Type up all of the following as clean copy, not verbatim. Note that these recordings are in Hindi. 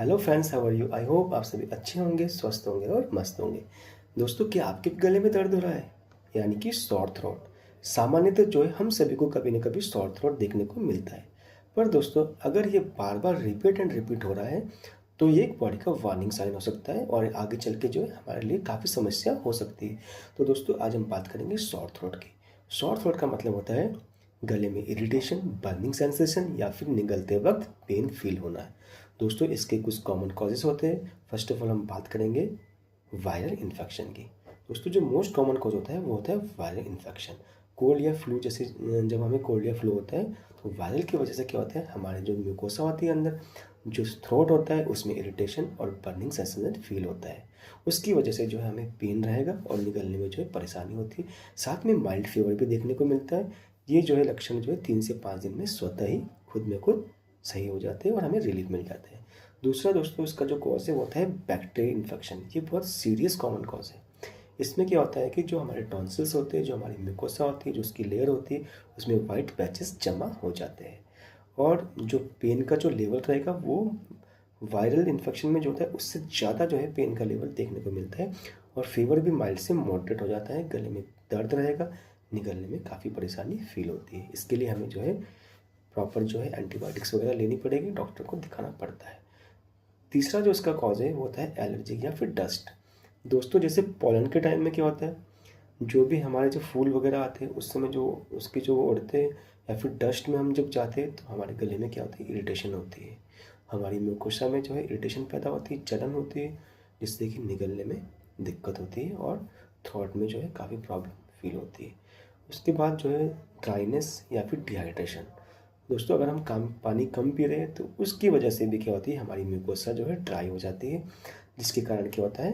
Hello friends, how are you? I hope आप सभी अच्छे होंगे, स्वस्थ होंगे और मस्त होंगे। दोस्तों, क्या आपके गले में दर्द हो रहा है? यानी कि सॉर थ्रोट। सामान्यतः जो है हम सभी को कभी ना कभी सॉर थ्रोट देखने को मिलता है। पर दोस्तों, अगर ये बार बार रिपीट हो रहा है तो ये एक बॉडी का वार्निंग साइन हो सकता है और आगे चल के जो है हमारे लिए काफ़ी समस्या हो सकती है। तो दोस्तों, आज हम बात करेंगे सॉर थ्रोट की। सॉर थ्रोट का मतलब होता है गले में इरिटेशन, बर्निंग सेंसेशन या फिर निगलते वक्त पेन फील होना है। दोस्तों, इसके कुछ कॉमन कॉजेस होते हैं। फर्स्ट ऑफ ऑल हम बात करेंगे वायरल इन्फेक्शन की। दोस्तों, जो मोस्ट कॉमन कॉज होता है वो होता है वायरल इन्फेक्शन। कोल्ड या फ्लू जैसे जब हमें कोल्ड या फ्लू होता है तो वायरल की वजह से क्या होता है, हमारे जो म्यूकोसा होती है अंदर, जो थ्रोट होता है उसमें इरिटेशन और बर्निंग सेंसेशन फील होता है। उसकी वजह से जो है हमें पेन रहेगा और निकलने में जो है परेशानी होती है। साथ में माइल्ड फीवर भी देखने को मिलता है। ये जो है लक्षण जो है 3 से 5 दिन में स्वतः ही खुद में खुद सही हो जाते हैं और हमें रिलीफ मिल जाता है। दूसरा दोस्तों, इसका जो कॉज है वो होता है बैक्टीरियल इन्फेक्शन। ये बहुत सीरियस कॉमन कॉज है। इसमें क्या होता है कि जो हमारे टॉन्सिल्स होते हैं, जो हमारी म्यूकोसा होती है, जो उसकी लेयर होती है, उसमें वाइट पैचेस जमा हो जाते हैं और जो पेन का जो लेवल रहेगा वो वायरल इन्फेक्शन में जो होता है उससे ज़्यादा जो है पेन का लेवल देखने को मिलता है और फीवर भी माइल्ड से मॉडरेट हो जाता है। गले में दर्द रहेगा, निगलने में काफ़ी परेशानी फील होती है। इसके लिए हमें जो है प्रॉपर जो है एंटीबायोटिक्स वगैरह लेनी पड़ेगी, डॉक्टर को दिखाना पड़ता है। तीसरा जो इसका कॉज है वो होता है एलर्जी या फिर डस्ट। दोस्तों, जैसे पॉलन के टाइम में क्या होता है, जो भी हमारे जो फूल वगैरह आते हैं उस समय जो उसके जो उड़ते हैं या फिर डस्ट में हम जब जाते हैं तो हमारे गले में क्या होती है, इरिटेशन होती है। हमारी म्यूकोसा में जो है इरिटेशन पैदा होती है, जलन होती है, जिससे कि निगलने में दिक्कत होती है और थ्रोट में जो है काफ़ी प्रॉब्लम फील होती है। उसके बाद जो है ड्राइनेस या फिर डिहाइड्रेशन। दोस्तों, अगर हम पानी कम पी रहे हैं तो उसकी वजह से भी क्या होती है, हमारी म्यूकोसा जो है ड्राई हो जाती है, जिसके कारण क्या होता है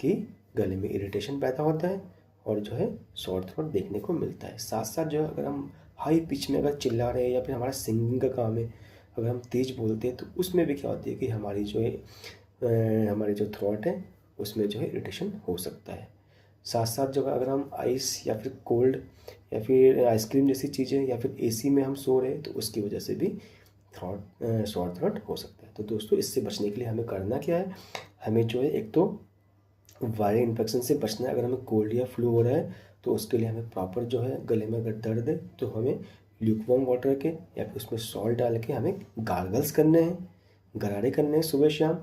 कि गले में इरिटेशन पैदा होता है और जो है सॉर थ्रोट देखने को मिलता है। साथ साथ जो है अगर हम हाई पिच में अगर चिल्ला रहे हैं या फिर हमारा सिंगिंग का काम है, अगर हम तेज़ बोलते हैं तो उसमें भी क्या होती है कि हमारी जो है हमारे जो थ्रोट है उसमें जो है इरिटेशन हो सकता है। साथ साथ जो अगर हम आइस या फिर कोल्ड या फिर आइसक्रीम जैसी चीज़ें या फिर एसी में हम सो रहे हैं तो उसकी वजह से भी सॉर थ्रोट हो सकता है। तो दोस्तों, इससे बचने के लिए हमें करना क्या है, हमें जो है एक तो वायरल इन्फेक्शन से बचना है। अगर हमें कोल्ड या फ्लू हो रहा है तो उसके लिए हमें प्रॉपर जो है गले में अगर दर्द है तो हमें ल्यूकवार्म वाटर के या फिर उसमें सॉल्ट डाल के हमें गार्गल्स करने हैं, गरारे करने हैं सुबह शाम।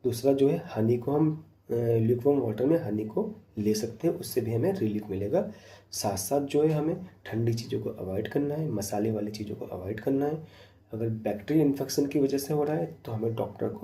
दूसरा जो है हनी को हम ल्यूकवार्म वाटर में हनी को ले सकते हैं, उससे भी हमें रिलीफ मिलेगा। साथ साथ जो है हमें ठंडी चीज़ों को अवॉइड करना है, मसाले वाली चीज़ों को अवॉइड करना है। अगर बैक्टीरियल इन्फेक्शन की वजह से हो रहा है तो हमें डॉक्टर को